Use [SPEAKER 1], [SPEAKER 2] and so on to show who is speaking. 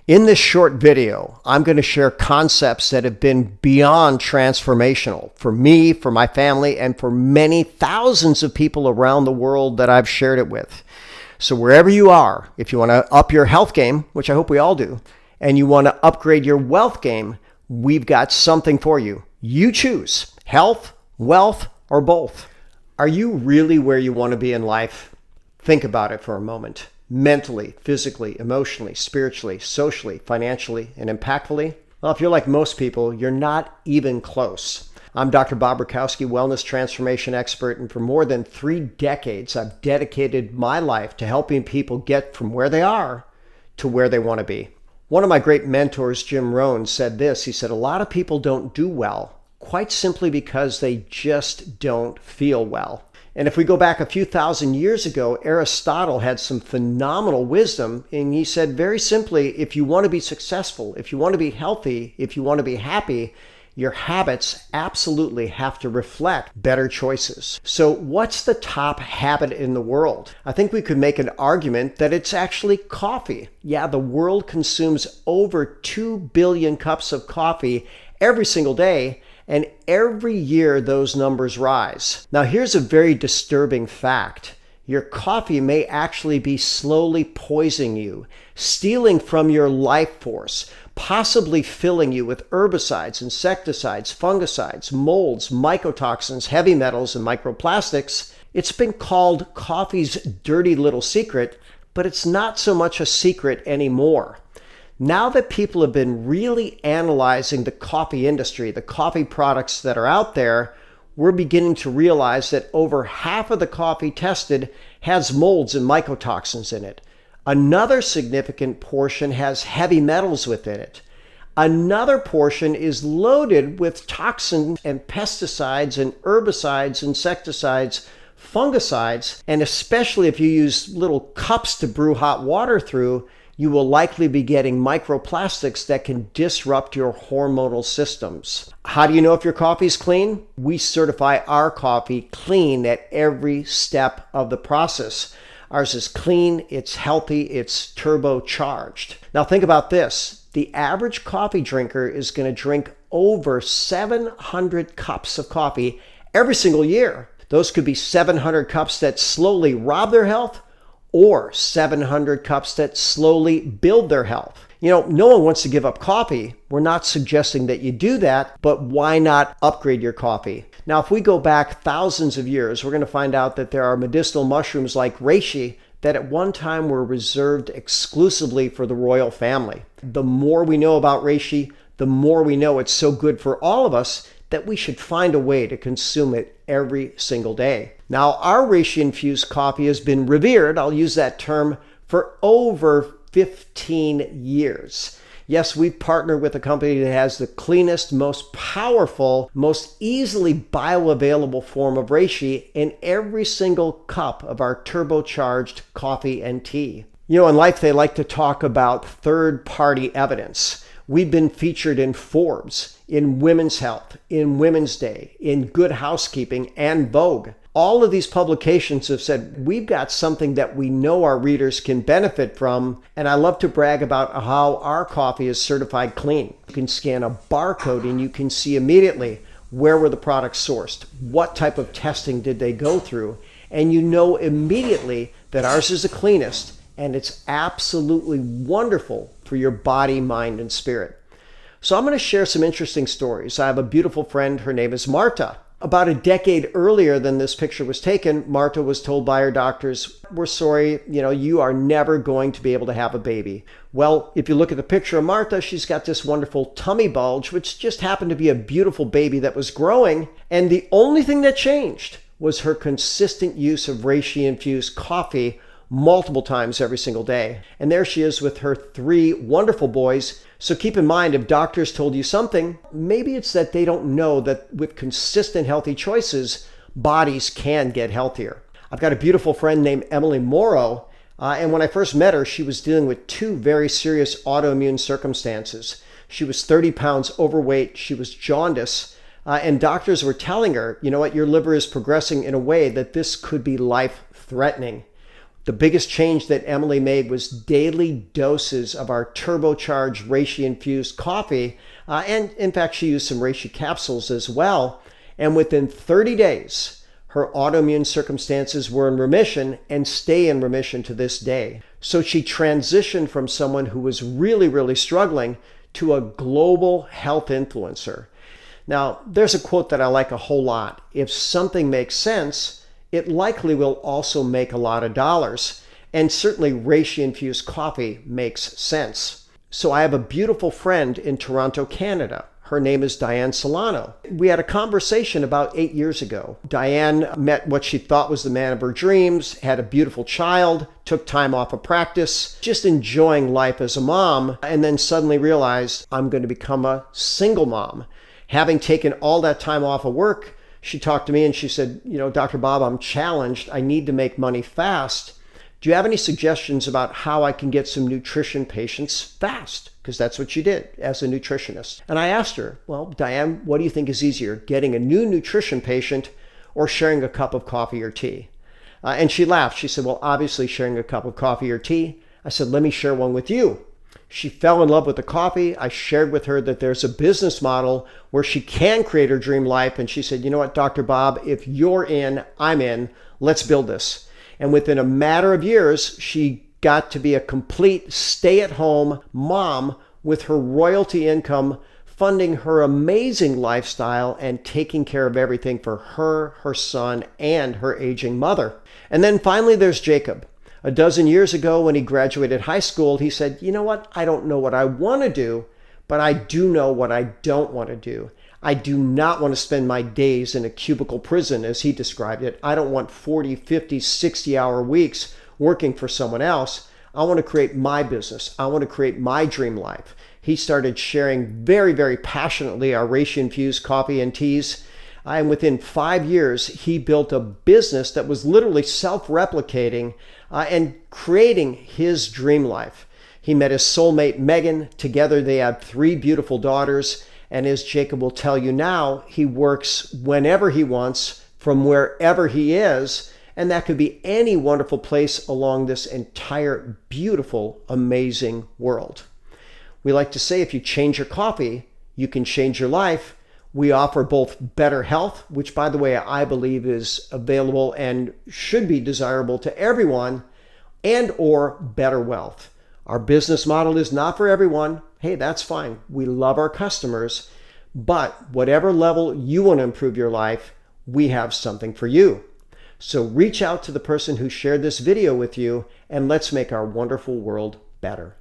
[SPEAKER 1] In this short video, I'm going to share concepts that have been beyond transformational for me, for my family, and for many thousands of people around the world that I've shared it with. So wherever you are, if you want to up your health game, which I hope we all do, and you want to upgrade your wealth game, we've got something for you. You choose health, wealth, or both. Are you really where you want to be in life? Think about it for a moment. Mentally, physically, emotionally, spiritually, socially, financially, and impactfully? Well, if you're like most people, you're not even close. I'm Dr. Bob Rakowski, wellness transformation expert, and for more than 3 decades, I've dedicated my life to helping people get from where they are to where they want to be. One of my great mentors, Jim Rohn, said this. He said, a lot of people don't do well, quite simply because they just don't feel well. And if we go back a few thousand years ago, Aristotle had some phenomenal wisdom. And he said very simply, if you want to be successful, if you want to be healthy, if you want to be happy, your habits absolutely have to reflect better choices. So what's the top habit in the world? I think we could make an argument that it's actually coffee. Yeah, the world consumes over 2 billion cups of coffee every single day. And every year, those numbers rise. Now, here's a very disturbing fact. Your coffee may actually be slowly poisoning you, stealing from your life force, possibly filling you with herbicides, insecticides, fungicides, molds, mycotoxins, heavy metals, and microplastics. It's been called coffee's dirty little secret, but it's not so much a secret anymore. Now that people have been really analyzing the coffee industry, the coffee products that are out there, we're beginning to realize that over half of the coffee tested has molds and mycotoxins in it. Another significant portion has heavy metals within it. Another portion is loaded with toxins and pesticides and herbicides, insecticides, fungicides, and especially if you use little cups to brew hot water through, you will likely be getting microplastics that can disrupt your hormonal systems. How do you know if your coffee is clean? We certify our coffee clean at every step of the process. Ours is clean, it's healthy, it's turbocharged. Now think about this. The average coffee drinker is going to drink over 700 cups of coffee every single year. Those could be 700 cups that slowly rob their health, or 700 cups that slowly build their health. You know, no one wants to give up coffee. We're not suggesting that you do that, but why not upgrade your coffee? Now, if we go back thousands of years, we're going to find out that there are medicinal mushrooms like Reishi that at one time were reserved exclusively for the royal family. The more we know about Reishi, the more we know it's so good for all of us that we should find a way to consume it every single day. Now, our Reishi-infused coffee has been revered, I'll use that term, for over 15 years. Yes, we've partnered with a company that has the cleanest, most powerful, most easily bioavailable form of Reishi in every single cup of our turbocharged coffee and tea. You know, in life, they like to talk about third-party evidence. We've been featured in Forbes, in Women's Health, in Women's Day, in Good Housekeeping, and Vogue. All of these publications have said, we've got something that we know our readers can benefit from, and I love to brag about how our coffee is certified clean. You can scan a barcode and you can see immediately where were the products sourced, what type of testing did they go through, and you know immediately that ours is the cleanest, and it's absolutely wonderful for your body, mind, and spirit. So I'm going to share some interesting stories. I have a beautiful friend. Her name is Marta. About a decade earlier than this picture was taken, Marta was told by her doctors, we're sorry, you are never going to be able to have a baby. Well, if you look at the picture of Marta, she's got this wonderful tummy bulge, which just happened to be a beautiful baby that was growing. And the only thing that changed was her consistent use of Reishi-infused coffee multiple times every single day. And there she is with her 3 wonderful boys. So keep in mind, if doctors told you something, maybe it's that they don't know that with consistent healthy choices, bodies can get healthier. I've got a beautiful friend named Emily Morrow, and when I first met her, she was dealing with 2 very serious autoimmune circumstances. She was 30 pounds overweight, she was jaundice, and doctors were telling her, you know what, your liver is progressing in a way that this could be life-threatening. The biggest change that Emily made was daily doses of our turbocharged reishi infused coffee. And in fact, she used some reishi capsules as well. And within 30 days, her autoimmune circumstances were in remission and stay in remission to this day. So she transitioned from someone who was really struggling to a global health influencer. Now, there's a quote that I like a whole lot. If something makes sense, it likely will also make a lot of dollars. And certainly reishi-infused coffee makes sense. So I have a beautiful friend in Toronto, Canada. Her name is Diane Solano. We had a conversation about 8 years ago. Diane met what she thought was the man of her dreams, had a beautiful child, took time off of practice, just enjoying life as a mom, and then suddenly realized, I'm going to become a single mom. Having taken all that time off of work, she talked to me and she said, Dr. Bob, I'm challenged. I need to make money fast. Do you have any suggestions about how I can get some nutrition patients fast? Because that's what she did as a nutritionist. And I asked her, well, Diane, what do you think is easier, getting a new nutrition patient or sharing a cup of coffee or tea? And she laughed. She said, well, obviously sharing a cup of coffee or tea. I said, let me share one with you. She fell in love with the coffee. I shared with her that there's a business model where she can create her dream life. And she said, you know what, Dr. Bob, if you're in, I'm in. Let's build this. And within a matter of years, she got to be a complete stay-at-home mom with her royalty income, funding her amazing lifestyle and taking care of everything for her, her son, and her aging mother. And then finally, there's Jacob. A dozen years ago, when he graduated high school, he said, you know what? I don't know what I want to do, but I do know what I don't want to do. I do not want to spend my days in a cubicle prison, as he described it. I don't want 40, 50, 60-hour weeks working for someone else. I want to create my business. I want to create my dream life. He started sharing very passionately our reishi-infused coffee and teas. And within 5 years, he built a business that was literally self-replicating and creating his dream life. He met his soulmate, Megan. Together, they have 3 beautiful daughters. And as Jacob will tell you now, he works whenever he wants, from wherever he is. And that could be any wonderful place along this entire beautiful, amazing world. We like to say if you change your coffee, you can change your life. We offer both better health, which, by the way, I believe is available and should be desirable to everyone, and or better wealth. Our business model is not for everyone. Hey, that's fine. We love our customers, but whatever level you want to improve your life, we have something for you. So reach out to the person who shared this video with you, and let's make our wonderful world better.